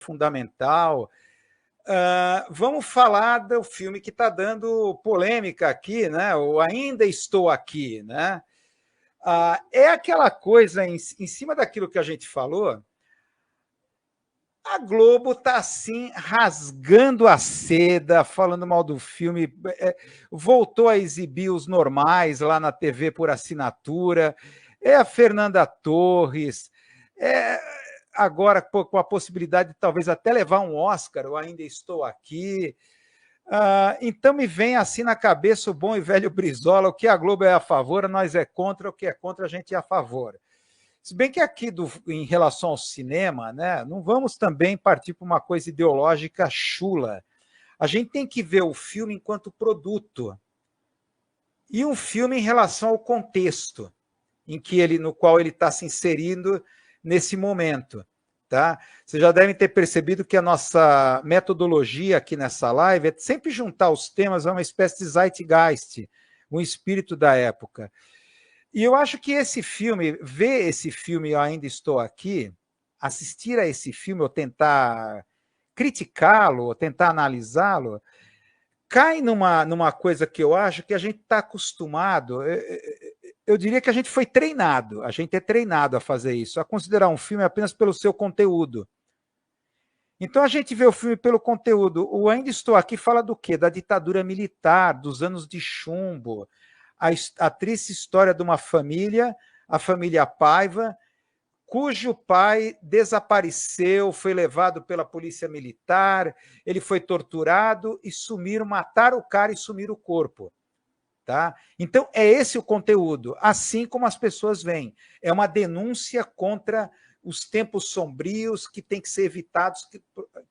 fundamental. Vamos falar do filme que está dando polêmica aqui, né? O Ainda Estou Aqui, né? É aquela coisa, em cima daquilo que a gente falou, a Globo está assim, rasgando a seda, falando mal do filme, voltou a exibir os normais lá na TV por assinatura, é a Fernanda Torres, agora com a possibilidade de talvez até levar um Oscar, eu ainda estou aqui. Então me vem assim na cabeça o bom e velho Brizola, o que a Globo é a favor, nós é contra, o que é contra a gente é a favor. Se bem que aqui, em relação ao cinema, né, não vamos também partir para uma coisa ideológica chula. A gente tem que ver o filme enquanto produto e um filme em relação ao contexto no qual ele está se inserindo nesse momento. Tá? Vocês já devem ter percebido que a nossa metodologia aqui nessa live é sempre juntar os temas a uma espécie de zeitgeist, um espírito da época. E eu acho que esse filme, ver esse filme, Eu Ainda Estou Aqui, assistir a esse filme ou tentar criticá-lo, ou tentar analisá-lo, cai numa coisa que eu acho que a gente está acostumado, eu diria que a gente foi treinado, a gente é treinado a fazer isso, a considerar um filme apenas pelo seu conteúdo. Então a gente vê o filme pelo conteúdo. O Ainda Estou Aqui fala do quê? Da ditadura militar, dos anos de chumbo, a triste história de uma família, a família Paiva, cujo pai desapareceu, foi levado pela polícia militar, ele foi torturado e mataram o cara e sumiram o corpo. Tá? Então, é esse o conteúdo, assim como as pessoas veem. É uma denúncia contra os tempos sombrios que tem que ser evitados,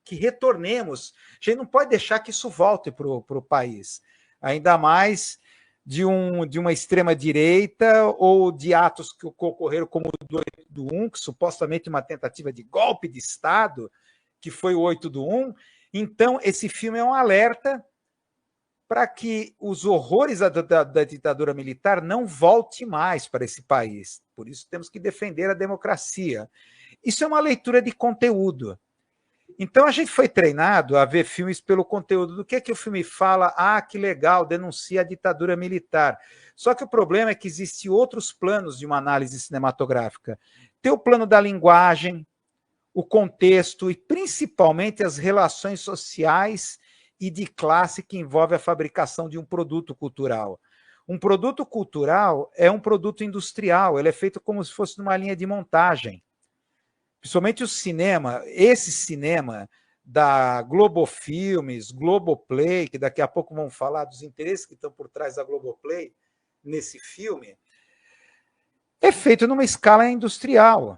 que retornemos. A gente não pode deixar que isso volte para o país. Ainda mais de uma extrema-direita ou de atos que ocorreram como o do 8 do 1, que supostamente uma tentativa de golpe de Estado, que foi o 8 do 1. Então, esse filme é um alerta para que os horrores da ditadura militar não voltem mais para esse país. Por isso temos que defender a democracia. Isso é uma leitura de conteúdo. Então a gente foi treinado a ver filmes pelo conteúdo. Do que o filme fala? Que legal, denuncia a ditadura militar. Só que o problema é que existem outros planos de uma análise cinematográfica. Tem o plano da linguagem, o contexto e principalmente as relações sociais e de classe que envolve a fabricação de um produto cultural. Um produto cultural é um produto industrial, ele é feito como se fosse numa linha de montagem. Principalmente o cinema, esse cinema da Globo Filmes, Globoplay, que daqui a pouco vamos falar dos interesses que estão por trás da Globoplay nesse filme, é feito numa escala industrial.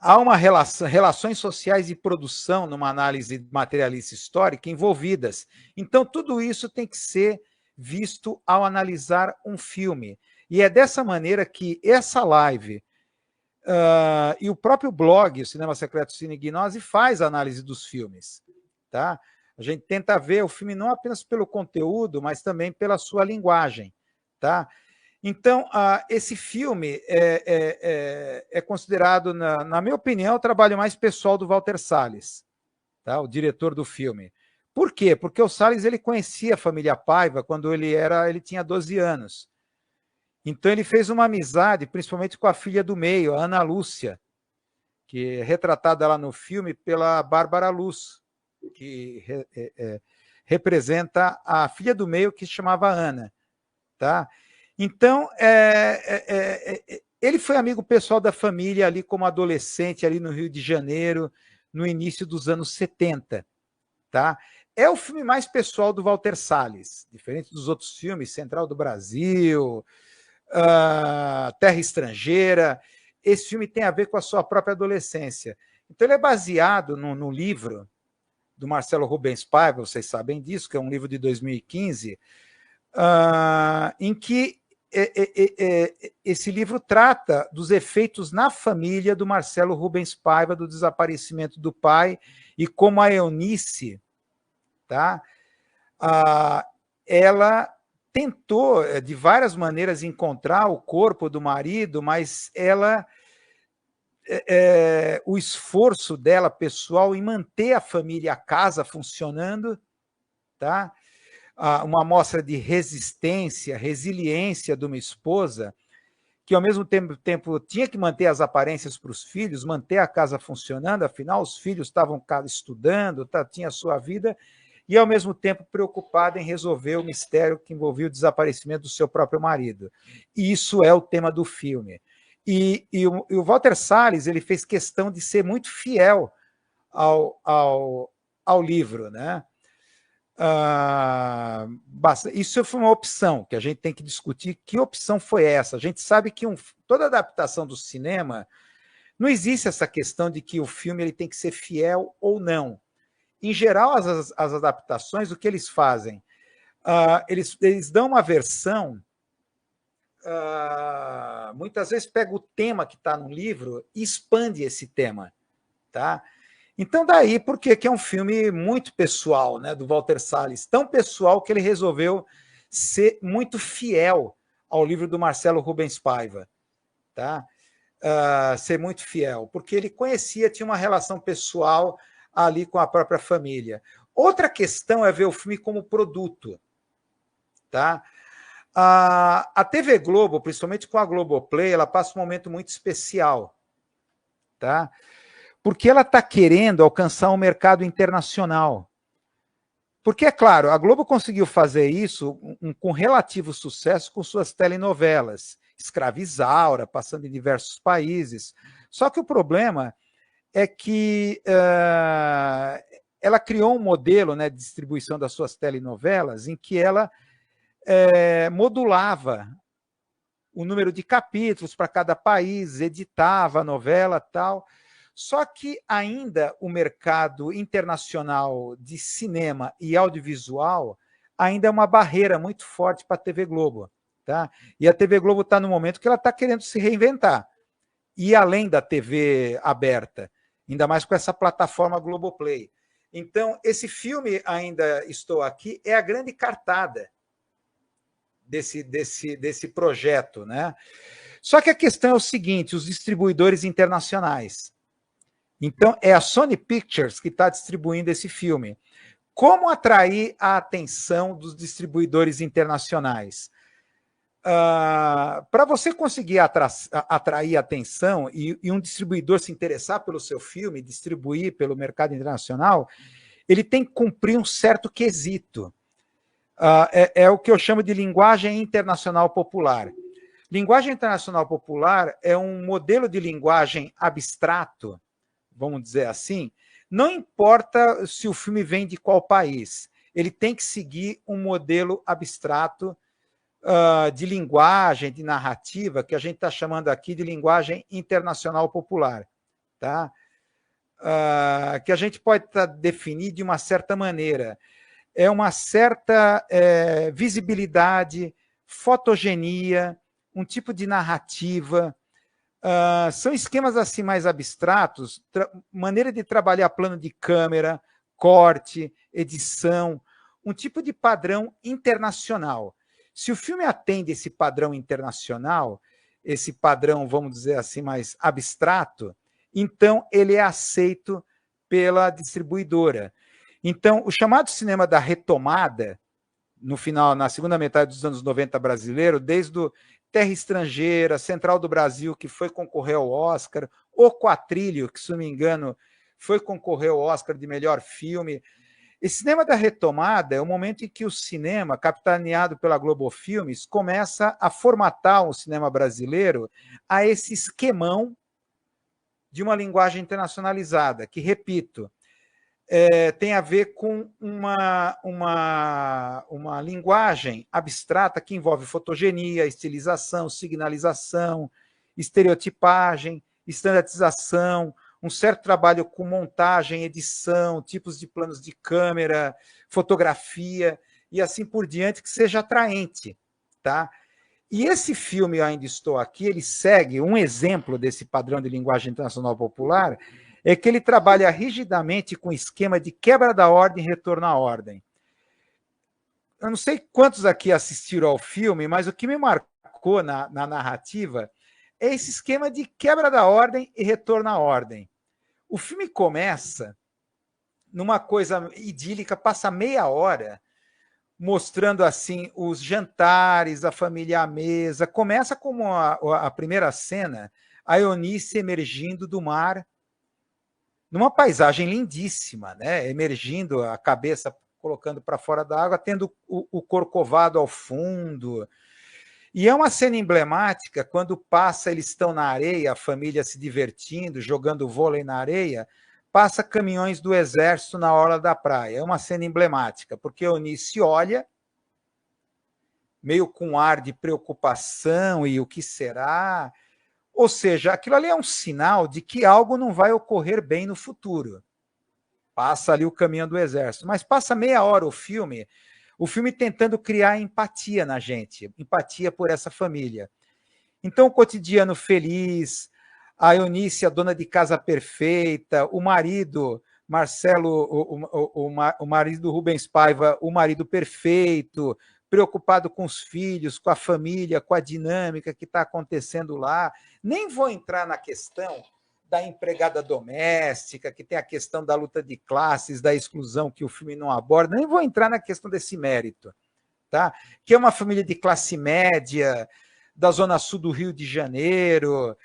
Há uma relações sociais de produção numa análise materialista histórica envolvidas. Então, tudo isso tem que ser visto ao analisar um filme. E é dessa maneira que essa live e o próprio blog, o Cinema Secreto Cine Gnose, faz a análise dos filmes. Tá? A gente tenta ver o filme não apenas pelo conteúdo, mas também pela sua linguagem. Tá? Então, esse filme é considerado, na minha opinião, o trabalho mais pessoal do Walter Salles, tá? O diretor do filme. Por quê? Porque o Salles ele conhecia a família Paiva quando ele tinha 12 anos. Então, ele fez uma amizade, principalmente com a filha do meio, a Ana Lúcia, que é retratada lá no filme pela Bárbara Luz, que representa a filha do meio que se chamava Ana. Tá? Então, ele foi amigo pessoal da família ali como adolescente, ali no Rio de Janeiro, no início dos anos 70. Tá? É o filme mais pessoal do Walter Salles, diferente dos outros filmes, Central do Brasil, Terra Estrangeira. Esse filme tem a ver com a sua própria adolescência. Então, ele é baseado no livro do Marcelo Rubens Paiva, vocês sabem disso, que é um livro de 2015, em que esse livro trata dos efeitos na família do Marcelo Rubens Paiva, do desaparecimento do pai, e como a Eunice, tá? Ela tentou, de várias maneiras, encontrar o corpo do marido, mas ela o esforço dela, pessoal, em manter a família, a casa funcionando, tá? Uma amostra de resistência, resiliência de uma esposa, que ao mesmo tempo tinha que manter as aparências para os filhos, manter a casa funcionando, afinal os filhos estavam estudando, tinha a sua vida, e ao mesmo tempo preocupada em resolver o mistério que envolvia o desaparecimento do seu próprio marido. E isso é o tema do filme. E o Walter Salles, ele fez questão de ser muito fiel ao livro, né? Isso foi uma opção que a gente tem que discutir. Que opção foi essa? A gente sabe que toda adaptação do cinema, não existe essa questão de que o filme ele tem que ser fiel ou não. Em geral, as adaptações, o que eles fazem? Eles dão uma versão, muitas vezes pega o tema que está no livro e expande esse tema, tá? Então, daí, porque é um filme muito pessoal, né, do Walter Salles, tão pessoal que ele resolveu ser muito fiel ao livro do Marcelo Rubens Paiva, tá? Ser muito fiel, porque ele conhecia, tinha uma relação pessoal ali com a própria família. Outra questão é ver o filme como produto, tá? A TV Globo, principalmente com a Globoplay, ela passa um momento muito especial, tá? Porque ela está querendo alcançar um mercado internacional. Porque, é claro, a Globo conseguiu fazer isso com relativo sucesso com suas telenovelas, Escravizaura, passando em diversos países. Só que o problema é que ela criou um modelo, né, de distribuição das suas telenovelas em que ela modulava o número de capítulos para cada país, editava a novela e tal. Só que ainda o mercado internacional de cinema e audiovisual ainda é uma barreira muito forte para a TV Globo. Tá? E a TV Globo está no momento que ela está querendo se reinventar. E além da TV aberta, ainda mais com essa plataforma Globoplay. Então, esse filme, Ainda Estou Aqui, é a grande cartada desse projeto, né? Só que a questão é o seguinte, os distribuidores internacionais. Então, é a Sony Pictures que está distribuindo esse filme. Como atrair a atenção dos distribuidores internacionais? Para você conseguir atrair atenção e um distribuidor se interessar pelo seu filme, distribuir pelo mercado internacional, ele tem que cumprir um certo quesito. É o que eu chamo de linguagem internacional popular. Linguagem internacional popular é um modelo de linguagem abstrato, vamos dizer assim, não importa se o filme vem de qual país, ele tem que seguir um modelo abstrato de linguagem, de narrativa, que a gente está chamando aqui de linguagem internacional popular, tá? Que a gente pode definir de uma certa maneira. É uma certa visibilidade, fotogenia, um tipo de narrativa. São esquemas assim mais abstratos, maneira de trabalhar plano de câmera, corte, edição, um tipo de padrão internacional. Se o filme atende esse padrão internacional, esse padrão, vamos dizer assim, mais abstrato, então ele é aceito pela distribuidora. Então, o chamado cinema da retomada, no final, na segunda metade dos anos 90 brasileiro, desde o Terra Estrangeira, Central do Brasil, que foi concorrer ao Oscar, O Quatrilho, que, se não me engano, foi concorrer ao Oscar de melhor filme. Esse cinema da retomada é o momento em que o cinema, capitaneado pela Globo Filmes, começa a formatar o cinema brasileiro a esse esquemão de uma linguagem internacionalizada, que, repito, tem a ver com uma linguagem abstrata que envolve fotogenia, estilização, signalização, estereotipagem, estandardização, um certo trabalho com montagem, edição, tipos de planos de câmera, fotografia e assim por diante, que seja atraente, tá? E esse filme, Eu Ainda Estou Aqui, ele segue um exemplo desse padrão de linguagem internacional popular, é que ele trabalha rigidamente com o esquema de quebra da ordem e retorno à ordem. Eu não sei quantos aqui assistiram ao filme, mas o que me marcou na narrativa é esse esquema de quebra da ordem e retorno à ordem. O filme começa numa coisa idílica, passa meia hora mostrando assim os jantares, a família à mesa. Começa como a primeira cena, a Eunice emergindo do mar, numa paisagem lindíssima, né? Emergindo a cabeça, colocando para fora da água, tendo o Corcovado ao fundo. E é uma cena emblemática, quando passa, eles estão na areia, a família se divertindo, jogando vôlei na areia, passa caminhões do exército na orla da praia. É uma cena emblemática, porque Eunice olha, meio com ar de preocupação, e o que será? Ou seja, aquilo ali é um sinal de que algo não vai ocorrer bem no futuro. Passa ali o caminhão do exército, mas passa meia hora o filme tentando criar empatia na gente, empatia por essa família. Então, o cotidiano feliz, a Eunice, a dona de casa perfeita, o marido, Marcelo, o marido Rubens Paiva, o marido perfeito, preocupado com os filhos, com a família, com a dinâmica que está acontecendo lá. Nem vou entrar na questão da empregada doméstica, que tem a questão da luta de classes, da exclusão que o filme não aborda, nem vou entrar na questão desse mérito, tá? Que é uma família de classe média, da zona sul do Rio de Janeiro,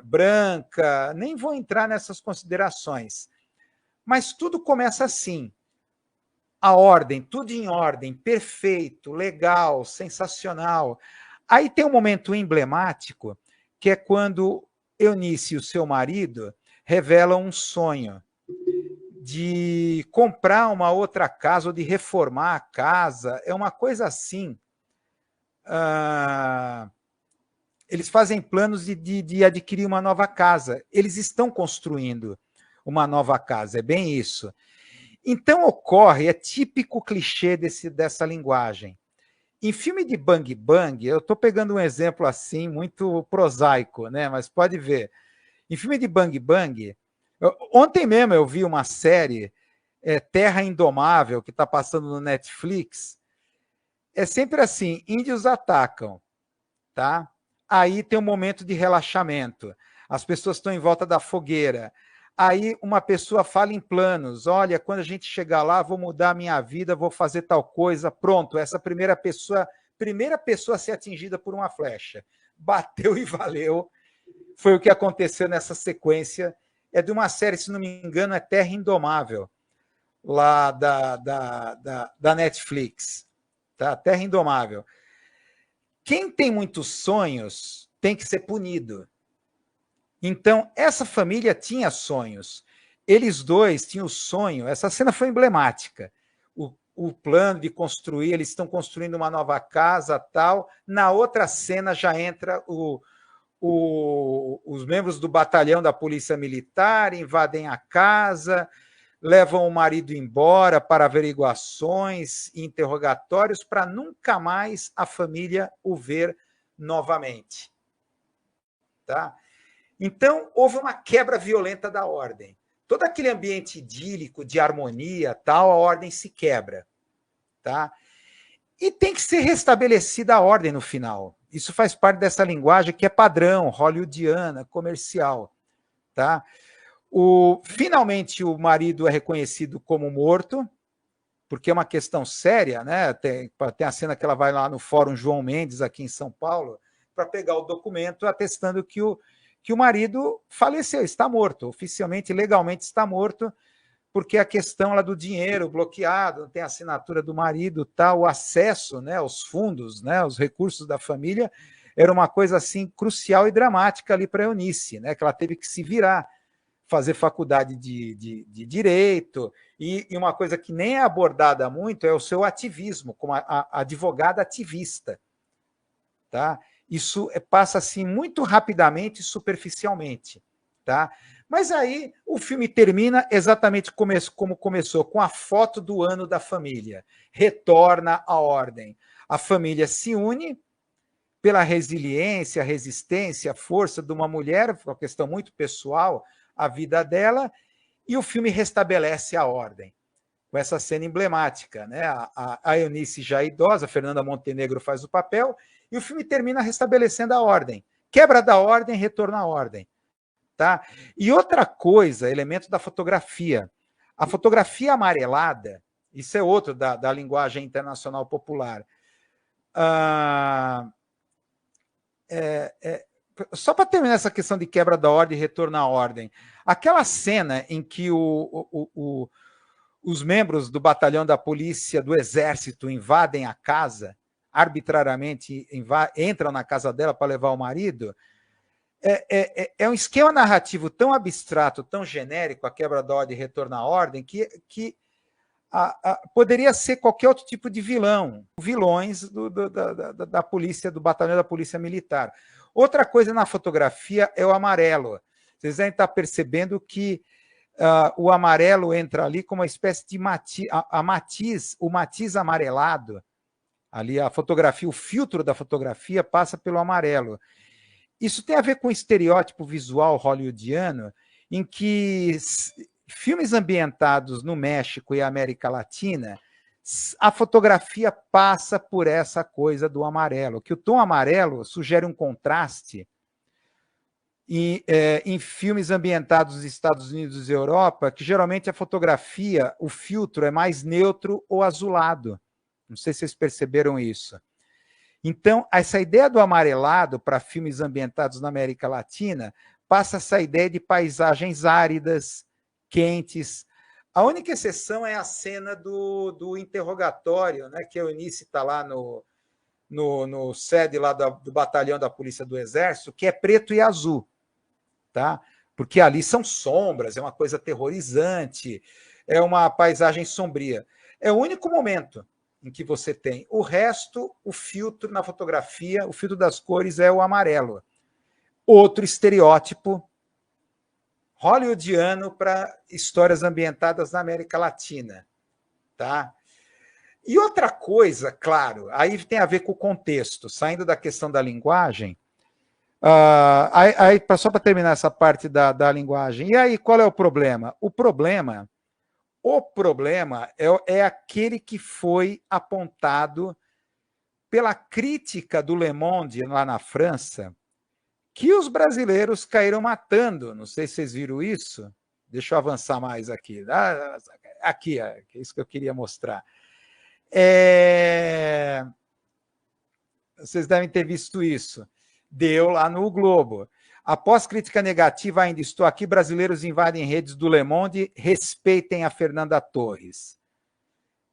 branca, nem vou entrar nessas considerações. Mas tudo começa assim, a ordem, tudo em ordem, perfeito, legal, sensacional. Aí tem um momento emblemático, que é quando Eunice e o seu marido revelam um sonho de comprar uma outra casa ou de reformar a casa. É uma coisa assim. Eles fazem planos de adquirir uma nova casa. Eles estão construindo uma nova casa, é bem isso. Então ocorre, é típico clichê dessa linguagem. Em filme de Bang Bang, eu estou pegando um exemplo assim, muito prosaico, né? Mas pode ver. Em filme de Bang Bang, ontem mesmo eu vi uma série, Terra Indomável, que está passando no Netflix. É sempre assim, índios atacam, tá? Aí tem um momento de relaxamento. As pessoas estão em volta da fogueira. Aí uma pessoa fala em planos, olha, quando a gente chegar lá, vou mudar a minha vida, vou fazer tal coisa, pronto, essa primeira pessoa a ser atingida por uma flecha. Bateu e valeu. Foi o que aconteceu nessa sequência. É de uma série, se não me engano, é Terra Indomável, lá da Netflix. Tá? Terra Indomável. Quem tem muitos sonhos tem que ser punido. Então, essa família tinha sonhos. Eles dois tinham sonho. Essa cena foi emblemática. O plano de construir, eles estão construindo uma nova casa, tal. Na outra cena já entra os membros do batalhão da Polícia Militar, invadem a casa, levam o marido embora para averiguações e interrogatórios para nunca mais a família o ver novamente. Tá? Então, houve uma quebra violenta da ordem. Todo aquele ambiente idílico, de harmonia, tal, a ordem se quebra. Tá? E tem que ser restabelecida a ordem no final. Isso faz parte dessa linguagem que é padrão, hollywoodiana, comercial. Tá? Finalmente, o marido é reconhecido como morto, porque é uma questão séria, né? Tem a cena que ela vai lá no Fórum João Mendes, aqui em São Paulo, para pegar o documento atestando que o marido faleceu, está morto, oficialmente, legalmente está morto, porque a questão lá do dinheiro bloqueado, não tem a assinatura do marido, tal, o acesso, né, aos fundos, né, os recursos da família, era uma coisa assim crucial e dramática ali para a Eunice, né, que ela teve que se virar, fazer faculdade de direito, e uma coisa que nem é abordada muito é o seu ativismo, como a advogada ativista. Tá? Isso passa assim muito rapidamente e superficialmente. Tá? Mas aí o filme termina exatamente como começou, com a foto do ano da família. Retorna à ordem. A família se une pela resiliência, resistência, força de uma mulher, uma questão muito pessoal, a vida dela, e o filme restabelece a ordem, com essa cena emblemática. Né? A Eunice já idosa, a Fernanda Montenegro faz o papel, e o filme termina restabelecendo a ordem. quebra da ordem, retorno à ordem. Tá? E outra coisa, elemento da fotografia. A fotografia amarelada, isso é outro da linguagem internacional popular. Só para terminar essa questão de quebra da ordem e retorno à ordem, aquela cena em que os membros do batalhão da polícia do exército invadem a casa, arbitrariamente entram na casa dela para levar o marido, é um esquema narrativo tão abstrato, tão genérico, a quebra da ordem e retorno à ordem, que poderia ser qualquer outro tipo de vilão, vilões da polícia, do batalhão da polícia militar. Outra coisa na fotografia é o amarelo. Vocês devem estar percebendo que o amarelo entra ali como uma espécie de matiz, o matiz amarelado, ali a fotografia, o filtro da fotografia passa pelo amarelo. Isso tem a ver com o estereótipo visual hollywoodiano, em que filmes ambientados no México e América Latina, a fotografia passa por essa coisa do amarelo, que o tom amarelo sugere um contraste em filmes ambientados nos Estados Unidos e Europa, que geralmente a fotografia, o filtro é mais neutro ou azulado. Não sei se vocês perceberam isso. Então, essa ideia do amarelado para filmes ambientados na América Latina passa essa ideia de paisagens áridas, quentes. A única exceção é a cena do interrogatório, né, que a Eunice está lá no sede lá do batalhão da Polícia do Exército, que é preto e azul. Tá? Porque ali são sombras, é uma coisa aterrorizante, é uma paisagem sombria. É o único momento em que você tem. O resto, o filtro na fotografia, o filtro das cores é o amarelo. Outro estereótipo hollywoodiano para histórias ambientadas na América Latina. Tá? E outra coisa, claro, aí tem a ver com o contexto, saindo da questão da linguagem, só para terminar essa parte da linguagem, e aí qual é o problema? O problema é aquele que foi apontado pela crítica do Le Monde lá na França, que os brasileiros caíram matando. Não sei se vocês viram isso. Deixa eu avançar mais aqui. Aqui, é isso que eu queria mostrar. Vocês devem ter visto isso. Deu lá no Globo. Após crítica negativa, ainda estou aqui, brasileiros invadem redes do Le Monde, respeitem a Fernanda Torres.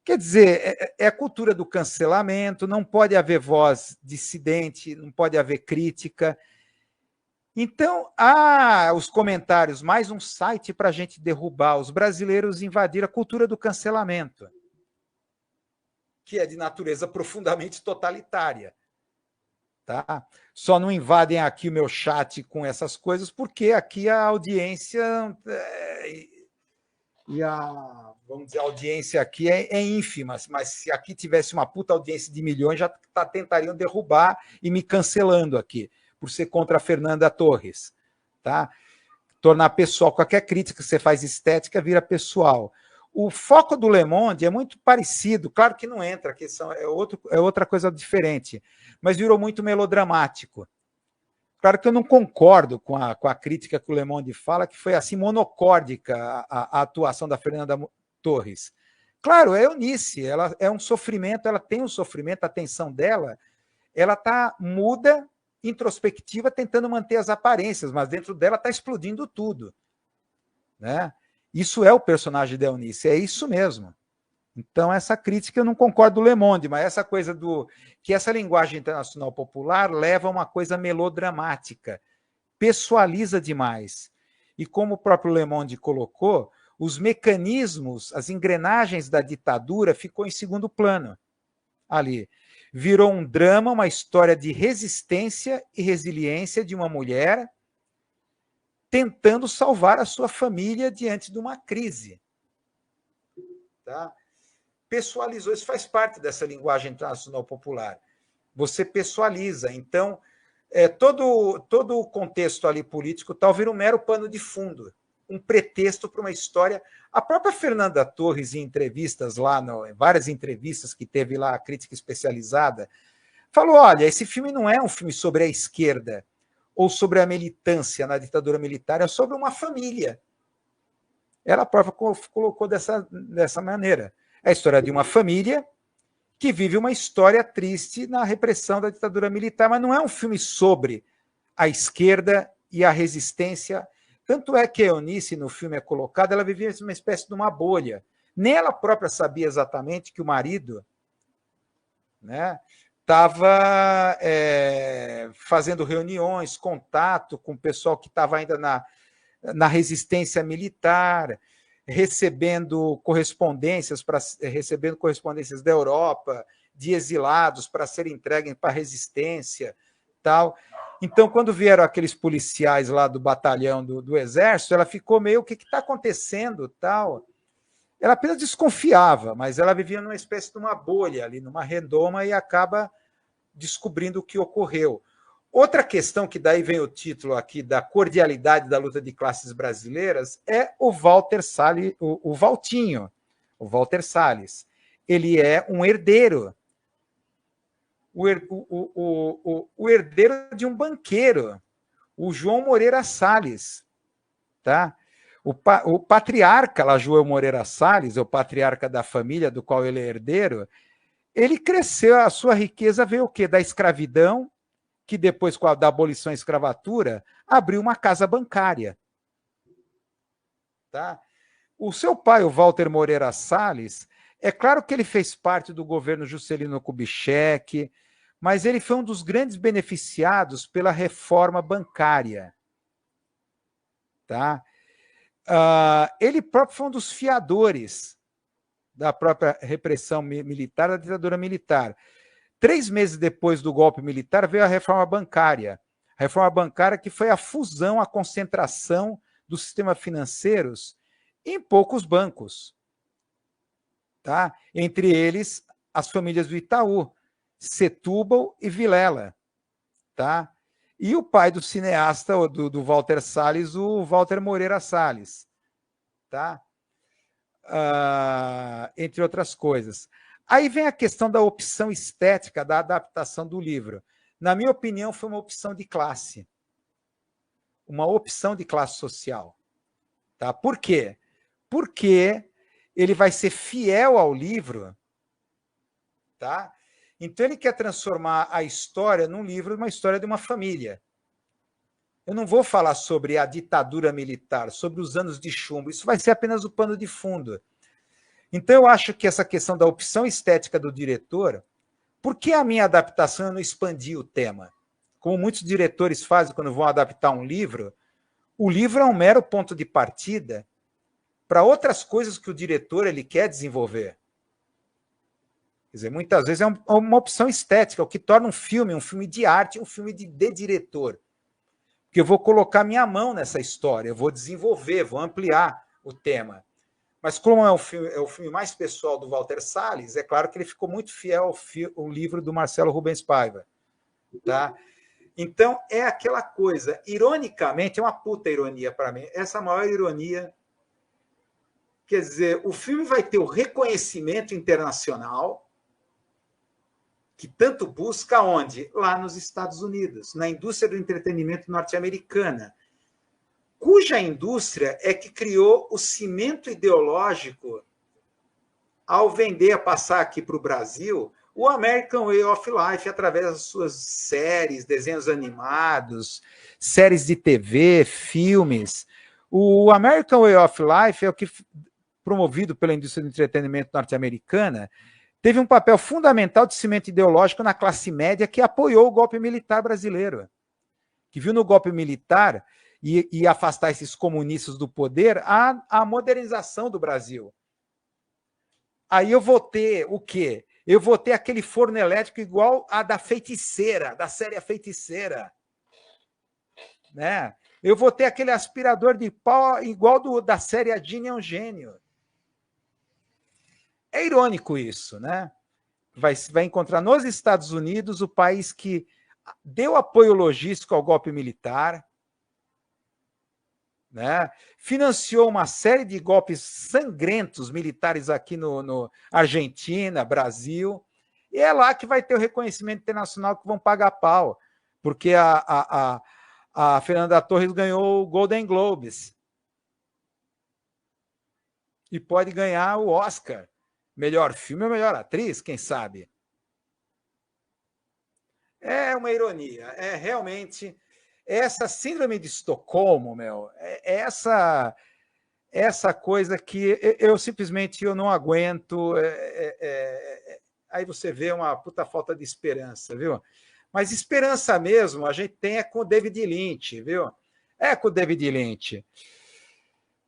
Quer dizer, é a cultura do cancelamento, não pode haver voz dissidente, não pode haver crítica. Então, os comentários, mais um site para a gente derrubar. Os brasileiros invadiram a cultura do cancelamento, que é de natureza profundamente totalitária. Tá? Só não invadem aqui o meu chat com essas coisas, porque aqui a audiência vamos dizer, a audiência aqui é ínfima, mas se aqui tivesse uma puta audiência de milhões, já tentariam derrubar e me cancelando aqui, por ser contra a Fernanda Torres. Tá? Tornar pessoal, qualquer crítica que você faz estética vira pessoal. O foco do Le Monde é muito parecido, claro que não entra, que é outra coisa diferente, mas virou muito melodramático. Claro que eu não concordo com a crítica que o Le Monde fala, que foi assim monocórdica a atuação da Fernanda Torres. Claro, é Eunice, ela é um sofrimento, ela tem um sofrimento, a atenção dela, ela está muda, introspectiva, tentando manter as aparências, mas dentro dela está explodindo tudo. Né? Isso é o personagem da Eunice, é isso mesmo. Então, essa crítica eu não concordo do Le Monde, mas essa coisa que essa linguagem internacional popular leva a uma coisa melodramática, pessoaliza demais. E como o próprio Le Monde colocou, os mecanismos, as engrenagens da ditadura ficou em segundo plano ali. Virou um drama, uma história de resistência e resiliência de uma mulher tentando salvar a sua família diante de uma crise. Tá? Pessoalizou, isso faz parte dessa linguagem internacional popular. Você pessoaliza. Então, todo o contexto ali político tal vira um mero pano de fundo, um pretexto para uma história. A própria Fernanda Torres, em entrevistas lá, em várias entrevistas que teve lá, a crítica especializada, falou, olha, esse filme não é um filme sobre a esquerda, ou sobre a militância na ditadura militar, é sobre uma família. Ela própria colocou dessa maneira. É a história de uma família que vive uma história triste na repressão da ditadura militar, mas não é um filme sobre a esquerda e a resistência. Tanto é que a Eunice, no filme é colocada, ela vivia uma espécie de uma bolha. Nem ela própria sabia exatamente que o marido, né, estava fazendo reuniões, contato com o pessoal que estava ainda na resistência militar, recebendo correspondências da Europa, de exilados para serem entregues para a resistência, tal. Então, quando vieram aqueles policiais lá do batalhão do Exército, ela ficou meio, o que está acontecendo, tal. Ela apenas desconfiava, mas ela vivia numa espécie de uma bolha ali, numa redoma, e acaba descobrindo o que ocorreu. Outra questão, que daí vem o título aqui da cordialidade da luta de classes brasileiras, é o Walter Salles, o Valtinho, o Walter Salles. Ele é um herdeiro, o herdeiro de um banqueiro, o João Moreira Salles. Tá? O patriarca lá, João Moreira Salles, o patriarca da família do qual ele é herdeiro, ele cresceu, a sua riqueza veio o quê? Da escravidão, que depois, da abolição da escravatura, abriu uma casa bancária. Tá? O seu pai, o Walter Moreira Salles, é claro que ele fez parte do governo Juscelino Kubitschek, mas ele foi um dos grandes beneficiados pela reforma bancária. Tá? Ele próprio foi um dos fiadores da própria repressão militar, da ditadura militar. 3 meses depois do golpe militar veio a reforma bancária. A reforma bancária, que foi a fusão, a concentração dos sistemas financeiros em poucos bancos. Tá? Entre eles, as famílias do Itaú, Setúbal e Vilela. Tá? E o pai do cineasta, do Walter Salles, o Walter Moreira Salles. Tá? Entre outras coisas. Aí vem a questão da opção estética da adaptação do livro. Na minha opinião, foi uma opção de classe. Uma opção de classe social. Tá? Por quê? Porque ele vai ser fiel ao livro. Tá? Então, ele quer transformar a história num livro, uma história de uma família. Eu não vou falar sobre a ditadura militar, sobre os anos de chumbo. Isso vai ser apenas o pano de fundo. Então, eu acho que essa questão da opção estética do diretor, por que a minha adaptação eu não expandi o tema? Como muitos diretores fazem quando vão adaptar um livro, o livro é um mero ponto de partida para outras coisas que o diretor ele quer desenvolver. Quer dizer, muitas vezes é uma opção estética, o que torna um filme de arte, um filme de diretor. Porque eu vou colocar minha mão nessa história, eu vou desenvolver, vou ampliar o tema. Mas como é o filme mais pessoal do Walter Salles, é claro que ele ficou muito fiel ao livro do Marcelo Rubens Paiva. Tá? Então, é aquela coisa, ironicamente, é uma puta ironia para mim, essa é a maior ironia. Quer dizer, o filme vai ter o reconhecimento internacional, que tanto busca onde? Lá nos Estados Unidos, na indústria do entretenimento norte-americana, cuja indústria é que criou o cimento ideológico ao vender, a passar aqui para o Brasil, o American Way of Life, através das suas séries, desenhos animados, séries de TV, filmes. O American Way of Life é o que, promovido pela indústria do entretenimento norte-americana, teve um papel fundamental de cimento ideológico na classe média que apoiou o golpe militar brasileiro, que viu no golpe militar e afastar esses comunistas do poder a modernização do Brasil. Aí eu vou ter o quê? Eu vou ter aquele forno elétrico igual a da Feiticeira, da série A Feiticeira. Né? Eu vou ter aquele aspirador de pau igual da série A Gina é um Gênio. É irônico isso, né? Vai encontrar nos Estados Unidos o país que deu apoio logístico ao golpe militar, né? Financiou uma série de golpes sangrentos militares aqui no Argentina, Brasil, e é lá que vai ter o reconhecimento internacional que vão pagar pau, porque a A Fernanda Torres ganhou o Golden Globes. E pode ganhar o Oscar. Melhor filme ou melhor atriz, quem sabe? É uma ironia. É realmente essa síndrome de Estocolmo, meu. Essa coisa que eu simplesmente eu não aguento. Aí você vê uma puta falta de esperança, viu? Mas esperança mesmo a gente tem com o David Lynch, viu? É com o David Lynch.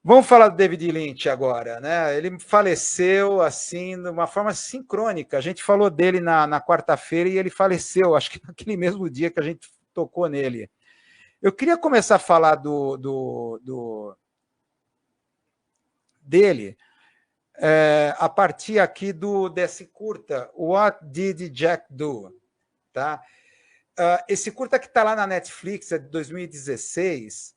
Vamos falar do David Lynch agora, né? Ele faleceu assim de uma forma sincrônica. A gente falou dele na quarta-feira e ele faleceu, acho que naquele mesmo dia que a gente tocou nele. Eu queria começar a falar dele a partir aqui desse curta, What Did Jack Do? Tá? Esse curta que está lá na Netflix, é de 2016,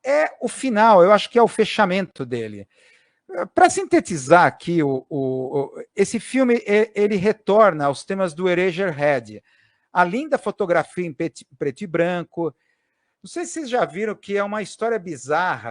é o final, eu acho que é o fechamento dele. Para sintetizar aqui, esse filme ele retorna aos temas do Eraserhead, a linda fotografia em preto e branco. Não sei se vocês já viram que é uma história bizarra